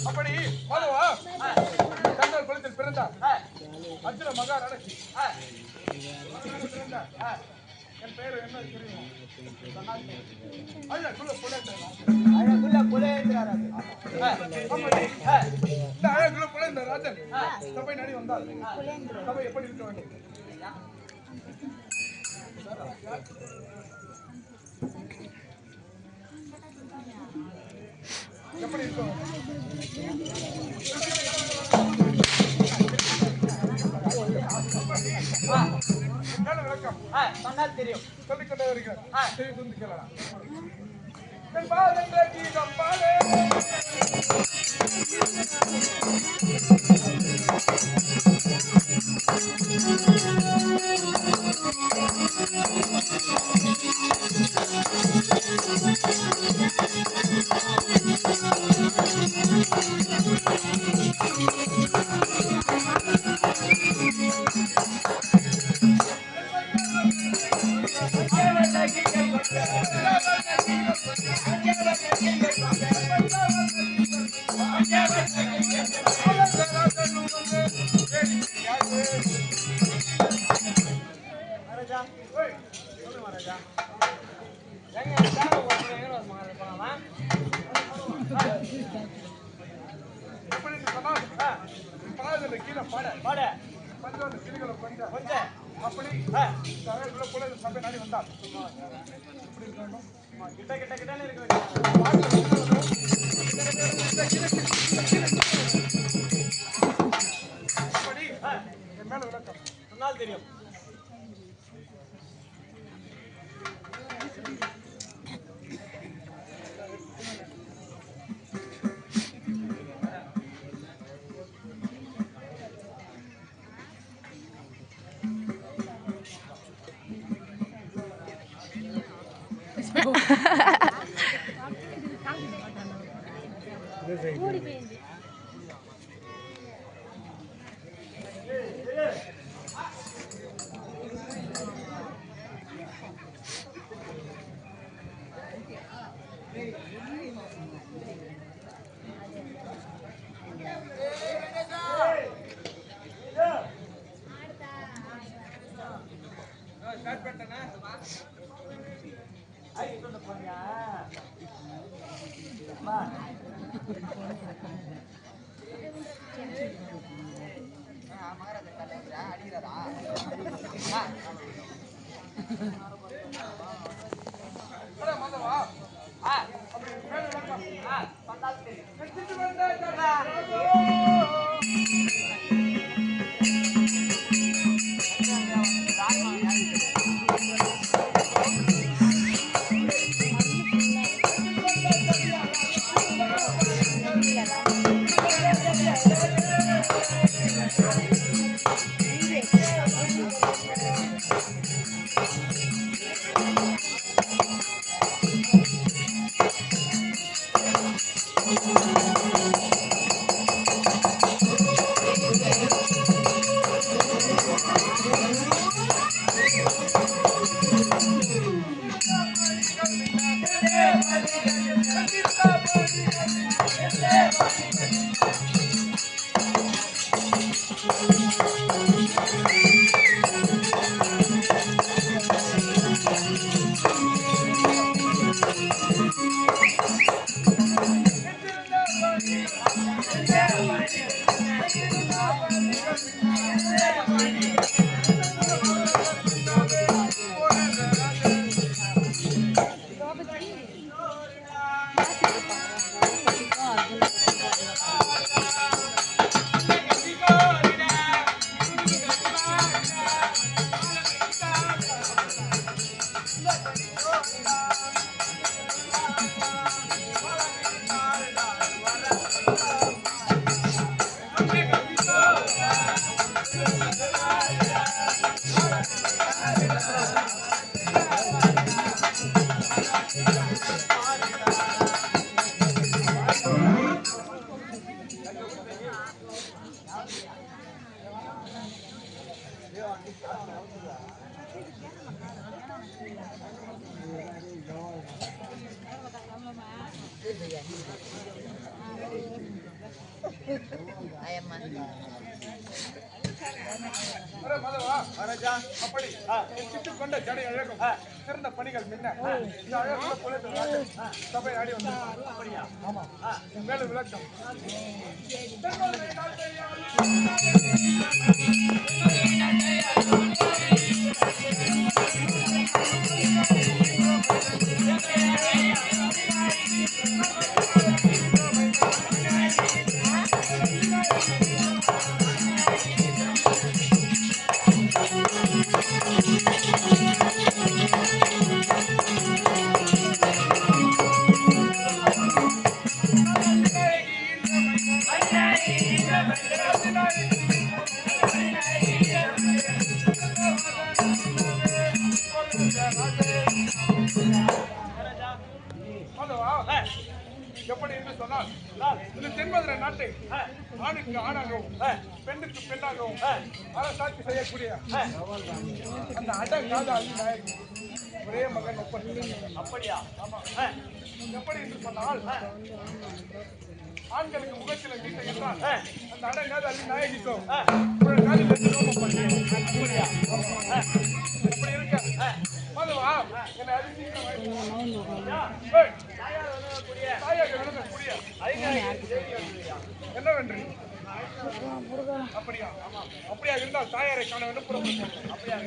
அப்படி மாதவா கண்ணூர் குளத்தில் பிறந்தார் அர்ஜுன மகாராஜி. என் பெயர் என்ன தெரியும்? அழகுள்ள புலேந்திர ராஜன் சபை நடி வந்தால் சபை எப்படி இருக்க வேண்டும்? எப்படி இருக்கும்? விளக்கம் சொன்னால் தெரியும். சொல்லிக்கொண்டே வருகிறார். செய்து கேளலாம். கீழே பாட கொஞ்சம் கிளிகளை கொஞ்சம் அப்படி சபை நாடி வந்தார். எப்படி இருக்கணும்? கிட்ட கிட்ட கிட்டே இருக்கு. அப்படி என் மேல விளக்கம் சொன்னால் தெரியும். அப்படி சிட்டுக் கொண்ட ஜடை அழகும் சிறந்த பணிகள் முன்ன இந்த அழகுள்ள குலத்தில் சபை ஆடி வந்தார். அப்படியா? ஆமா. மேலும் விளக்கம் எப்படி என்று சொன்னால் இந்த தென்மதுரை நாட்டை ஆணுக்கு ஆணாகவும் பெண்ணுக்கு பெண்ணாகவும் அரசாட்சி செய்யக்கூடிய அந்த அடங்காத அழிநாயகி ஒரே மகன் ஒப்பன். அப்படியா? ஆமா. எப்படி என்று சொன்னால் ஆண்களுக்கு முகத்தில் வீட்டை என்றால் அந்த அடங்காத அழிநாயகிக்கும் இப்படி இருக்க மதுவா என்னை என்னவென்று அப்படியா? அப்படியா இருந்தால் தாயாரை காண வேண்டும் புறப்பட்டு அப்படியா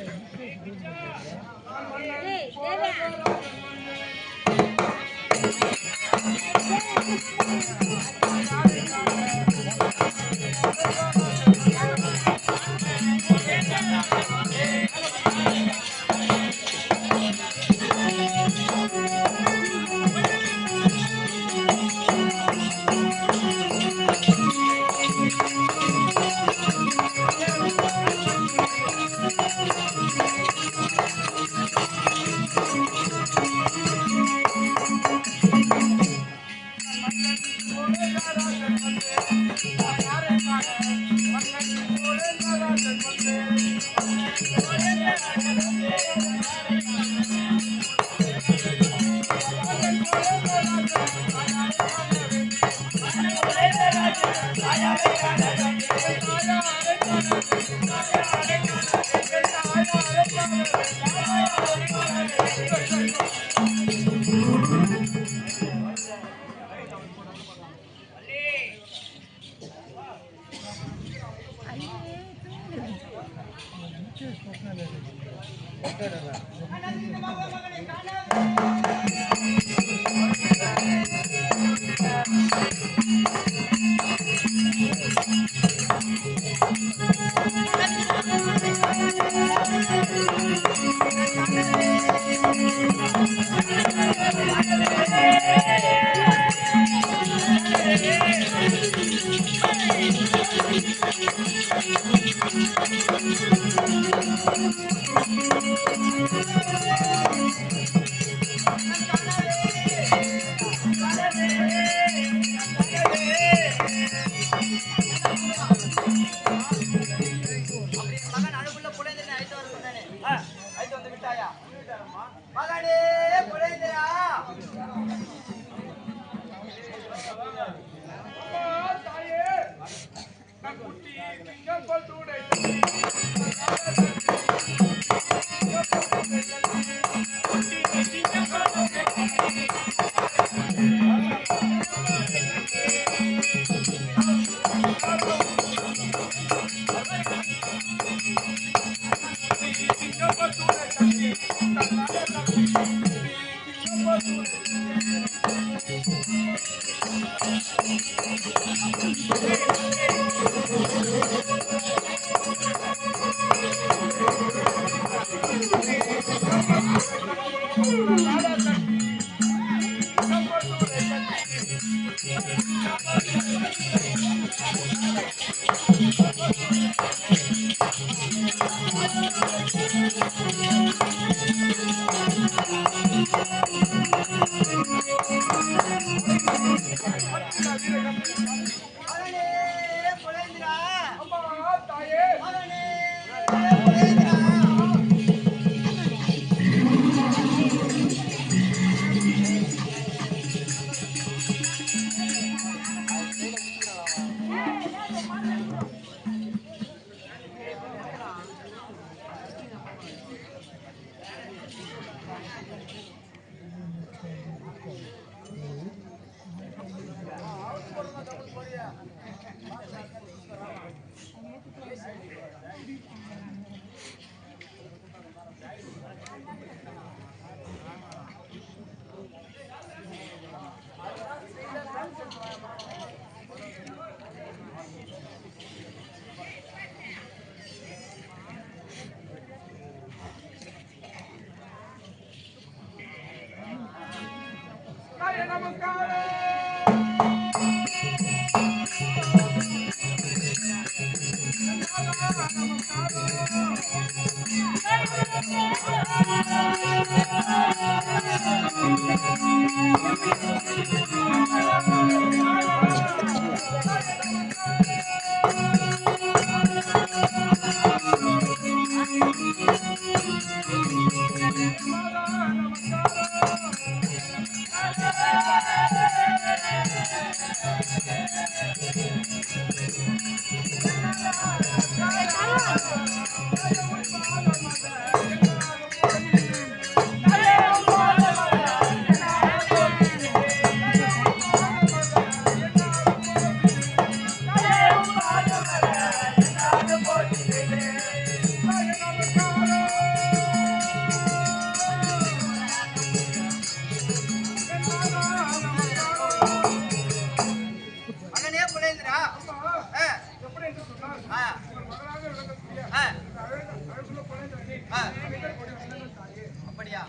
அப்படியா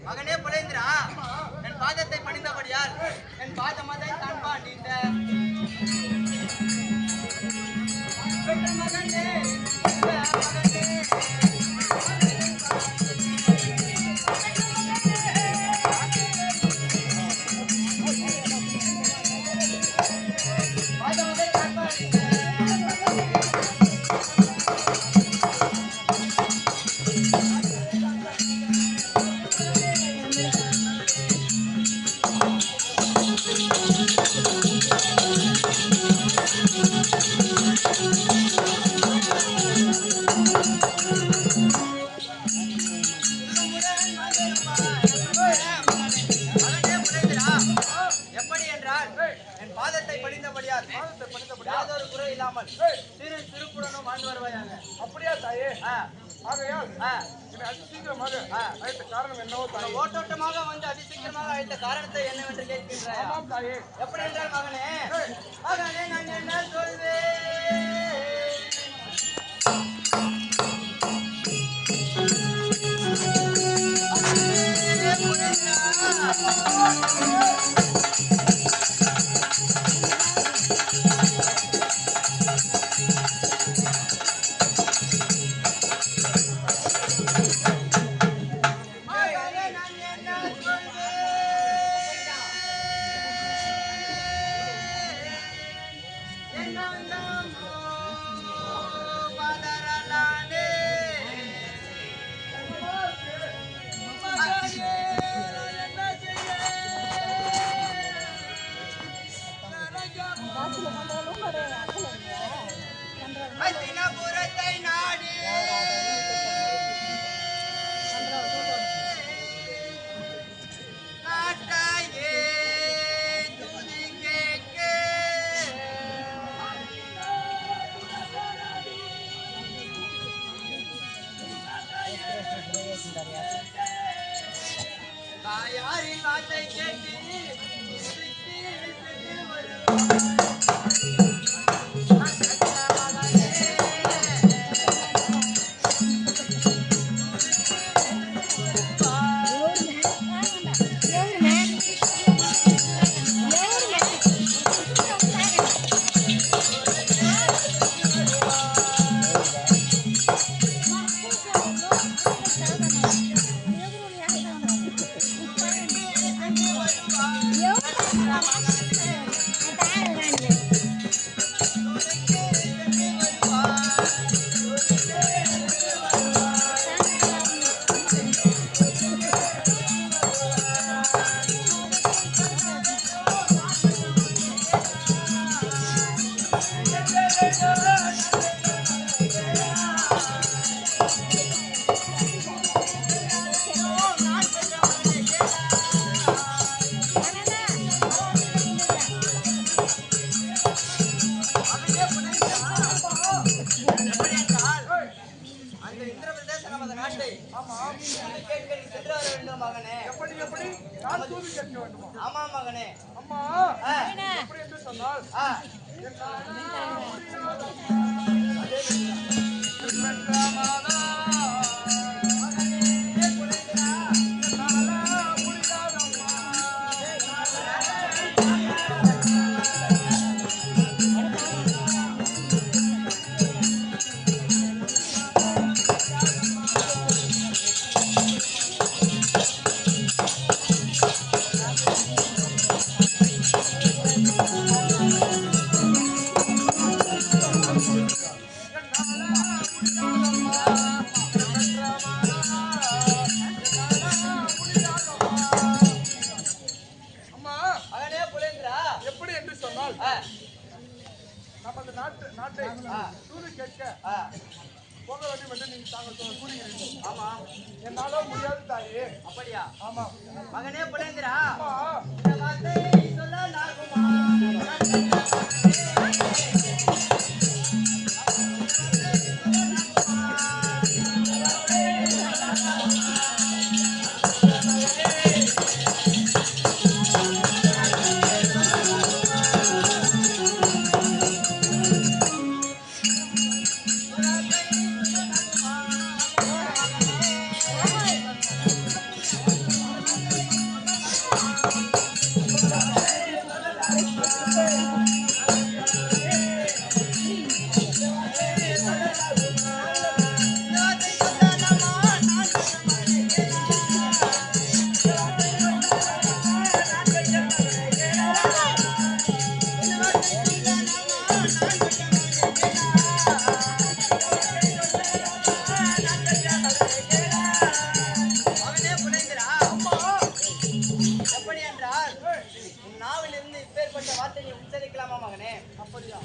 மகனே புலேந்திரா, என் பாதத்தை பணிந்தபடியால் என் பாதமதை தான்பா நீண்ட மகனே திருப்புடனும் வாழ்ந்து வருவாயாக. அப்படியா தாயே? ஆகையால் அதிசீக்கிரமாக அழைத்த காரணம் என்னவோ தாயே? ஓட்டோட்டமாக வந்து அதிசீக்கிரமாக அழைத்த காரணத்தை என்னவென்று கேட்கின்றாய். ஆமாம் தாயே. எப்படி என்றால் மகனே, மகனே நான் என்ன சொல்வேன்? தாயாரின் வார்த்தை கேட்டு மகனே. எப்படி எப்படி நான் தூது கேட்க வேண்டுமா? ஆமா மகனே. அம்மா எப்படி என்று சொன்னால் நமது நாட்டை தூது கேட்க போக வேண்டும் என்று நீங்க தாங்கள் கூறுகிறீர்கள். ஆமா. என்னால முடியாது தாயே. அப்படியா? ஆமா மகனே புலேந்திரா, அம்மா இந்த வார்த்தை சொல்ல நாகுமா?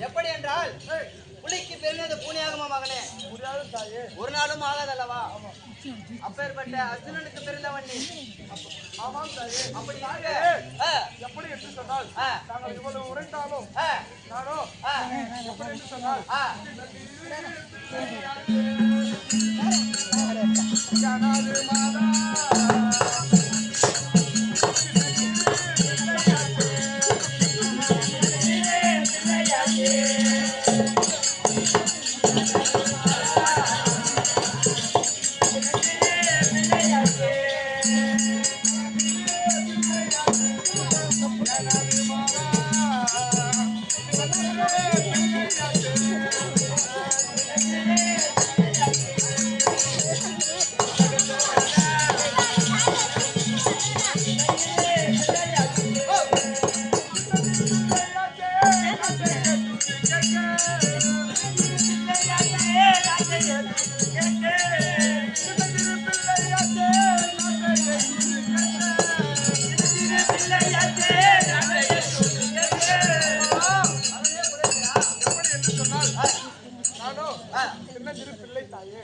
எப்படி என்றால் புலிக்கு பெருந்தது பூனையாகுமா மகனே? ஒரு நாளும் ஆகாதல்லவா? அப்பேற்பட்ட அர்ஜுனனுக்கு பிறந்தவன் நீ. ஆமாம் தாயே. அப்படி எப்படி என்று சொன்னால் நாங்கள் இவ்வளவு உரைத்தாலும் நானோ எப்படி என்று சொன்னால்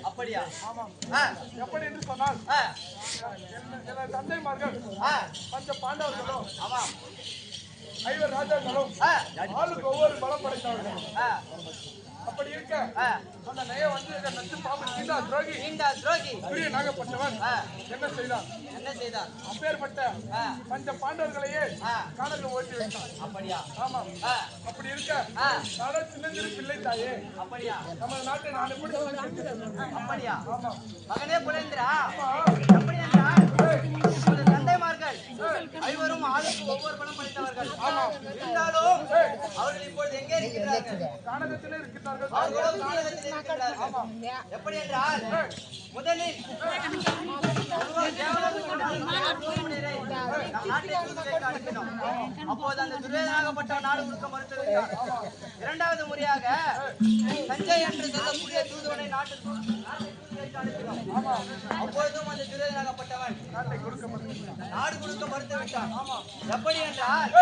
அப்படியா? ஆமாம். எப்படி என்று சொன்னால் எனது தந்தைமார்கள் பஞ்ச பாண்டவர்களும் ஐவர் ராஜாக்களும் ஆளுக்கு ஒவ்வொரு பலம் படைத்தவர்கள். அப்படி இருக்க அந்த நய வந்து நச்சு பாம்பு துரோகி பெரிய நாகப்பட்டவன் என்ன செய்தான்? அப்பேற்பட்ட பஞ்ச பாண்டவர்களையே காணல ஓட்டி வைத்தான். அப்படியா? ஆமாம். அப்படி இருக்க நானும் சின்னஞ்சிறு பிள்ளை தாயே. அப்படியா? நமது நாட்டை நான் எப்படி அப்படியா? ஆமாம். மகனே புலேந்திரா, எப்படி என்றால் தந்தைமார்கள் ஐவரும் ஆளுக்கு ஒவ்வொரு பலம் படைத்தவர்கள். இருந்தாலும் அவர்கள் இப்பொழுது எங்கே இருக்கிறார்கள்? கானகத்திலே இருக்கிறார்கள். அவர்களும் கானகத்திலே இருக்கிறார்கள். எப்படி என்றால் முதலில் அப்போது அந்த துரியோதனாகப்பட்ட நாடு முழுக்க மறுத்துவிட்டார். இரண்டாவது முறையாக தஞ்சை என்று சொல்லக்கூடிய தூதுவனை நாட்டுக்கு அப்பொழுதும் அந்த துரியோதனாகப்பட்டவன் நாடு கொடுக்க மறுத்து விட்டான். எப்படி என்றால்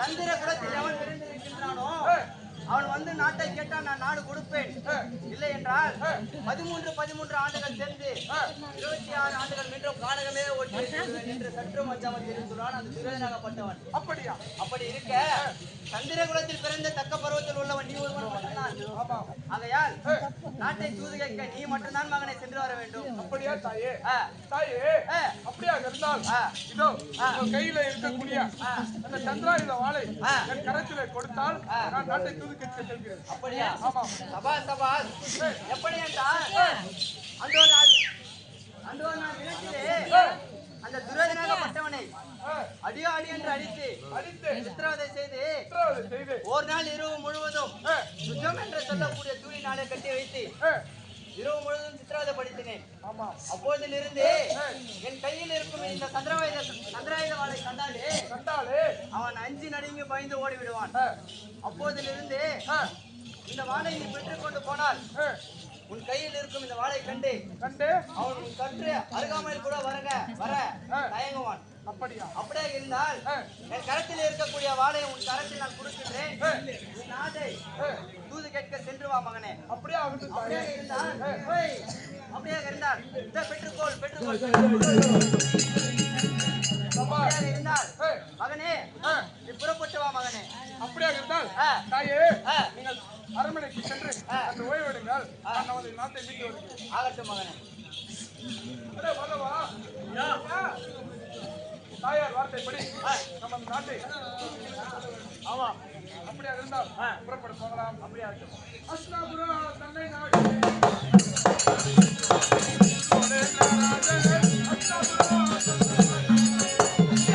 சந்திர குலத்தில் எவன் பிறந்திருக்கின்றானோ அவன் வந்து நாட்டை கேட்டால் நான் நாடு கொடுப்பேன், இல்லை என்றால் 13 ஆண்டுகள் சேர்ந்து 26 ஆண்டுகள் மீண்டும் கானகமே ஒட்டி என்று சற்றும் அஞ்சாமல் இருந்தான் அந்த துரியோதனாகப்பட்டவன். அப்படியா? அப்படி இருக்க சந்திரகுலத்தில் பிறந்த தக்க பருவத்தில் உள்ளவன் நீ ஒருவன் மட்டும்தான். ஆமாம். ஆகையால் நாட்டை தூது கேட்க நீ மட்டும்தான் மகனை சென்று வர வேண்டும். அப்படியா தாயே? ஆ, தாயே, ஆ, அப்படியா இருந்தால் ஆ, இதோ உங்கள் கையில இருக்கக்கூடிய ஆ. அந்த சந்திராயுத வாளை ஆ. என் கரத்திலே கொடுத்தால் நான் நாட்டை தூது கேட்க செல்கிறேன். அப்படியா? ஆமாம். சபாஸ் சபாஸ். எப்படி என்றால் அன்று ஒரு நாள் நிலத்திலே அந்த துரோகனாகப்பட்டவனை ஆ, அடியோ அடி என்று அடித்து அடித்து சித்திரவதை செய்து சித்திரவதை செய்து ஒரு நாள் இரவு முழுவதும் ஆ, சுத்தம் என்று சொல்லக்கூடிய தூளி நாளை கட்டி வைத்து ஆ, இரவு முழுவதும் சித்திரவதை படித்தினேன். ஆமாம். அப்போதிலிருந்து என் கையில் இருக்கும் இந்த சந்திராயுத வாளை கண்டாலே கண்டாலே அவன் அஞ்சு நடுங்கி பயந்து ஓடி விடுவான். ஆ, அப்போதிலிருந்து ஆ, இந்த வாளை நீ பெற்றுக் கொண்டு போனால் ஆ, உன் கையில் இருக்கும் இந்த வாளை கண்டு கண்டு அவன் உன் கற்று அருகாமையில் கூட வர தயங்குவான். அப்படியா? அப்படியே இருந்தால் ஆ, என் கரத்தில் இருக்கக்கூடிய வாளை உன் கரத்தில் நான் கொடுக்கின்றேன். ஆ, உன் நாட்டை ஆ, தூது கேட்க சென்று வா மகனே. அப்படியே ஆகட்டும் தாயே. அப்படியே இருந்தால் அப்படியே இருந்தால் இதை பெற்றுக்கோள் சபா. அப்படியே இருந்தால் ஆ, மகனே ஆ, நீ புறப்பட்டு வா மகனே. அப்படியா இருந்தால் ஆ, தாயே, ஆ, நீங்கள் அரண்மனைக்கு சென்று அன்று ஓய்வெடுங்கள். நான் நமது நாட்டை மீட்டு வருகிறேன். ஆகட்டும் மகனே. அடே பகவா, தாயார் வார்த்தைப்படி நமது நாட்டை ஆமா அப்படியா இருந்தால் புறப்பட போகலாம். அப்படியே ஆகட்டும். அஸ்லாபுரா தன்னை நாடு ஒரே நாராஜனே, அஸ்லாபுரா தன்னை நாடு ஒரே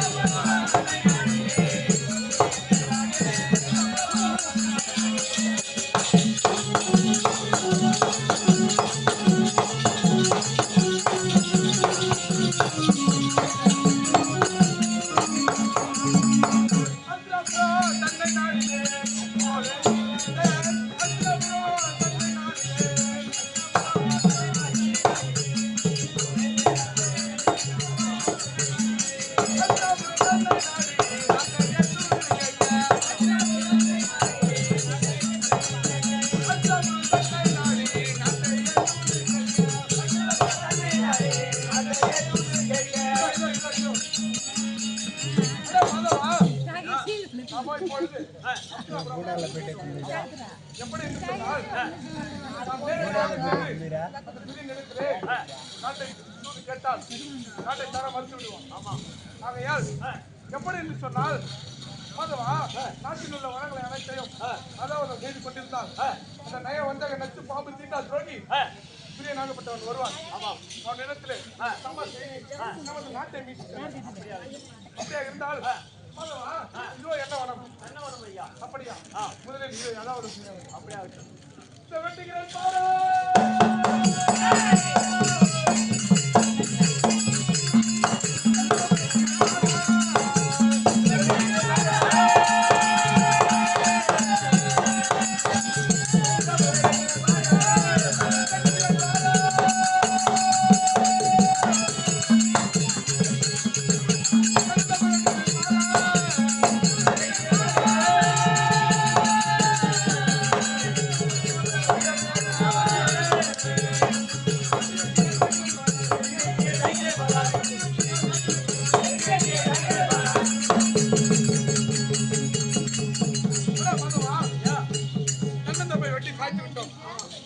அஸ்லாபுரா தன்னை நாடு எப்படி என்று சொன்னால் நாம் நேரடியாக சென்று அந்த துணிநிலத்திலே நாட்டை தூது கேட்டால் நாட்டை தர மறுத்து விடுவோம். ஆமாம். ஆகையால் எப்படி என்று சொன்னால் மாதவா நாட்டில் உள்ள வளங்களை அனைத்தையும் அதாவது செய்து கொண்டிருந்தால் அந்த நய வந்தக நச்சு பாம்பு தீண்டா துரோகி பிரியனாகப்பட்டவன் வருவான். ஆமாம். அவன் இடத்திலே நமது நாட்டை மீட்டு அப்படியா இருந்தால் மாதவா இதோ என்ன வனம் ஐயா? அப்படியா? முதலில் இது அதாவது அப்படியா வெட்டுகிறேன் பாரு.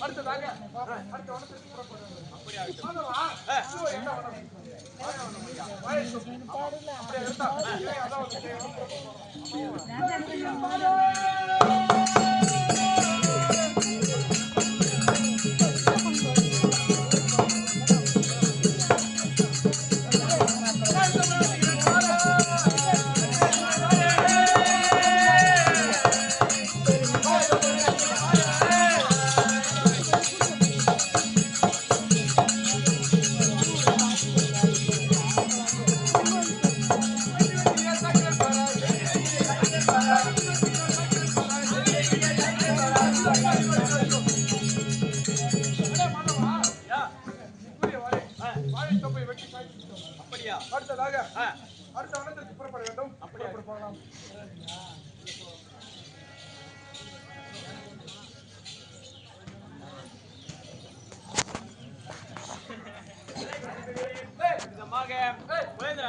அடுத்ததாக அடுத்த வனத்திற்கு புறப்படுவோம். அப்படியா? என்ன வனம்? அப்படியா இருந்தா அதாவது அப்படியா? அடுத்ததாக அடுத்த வனத்திற்கு புறப்பட வேண்டும். அப்படியே போகலாம். மகன்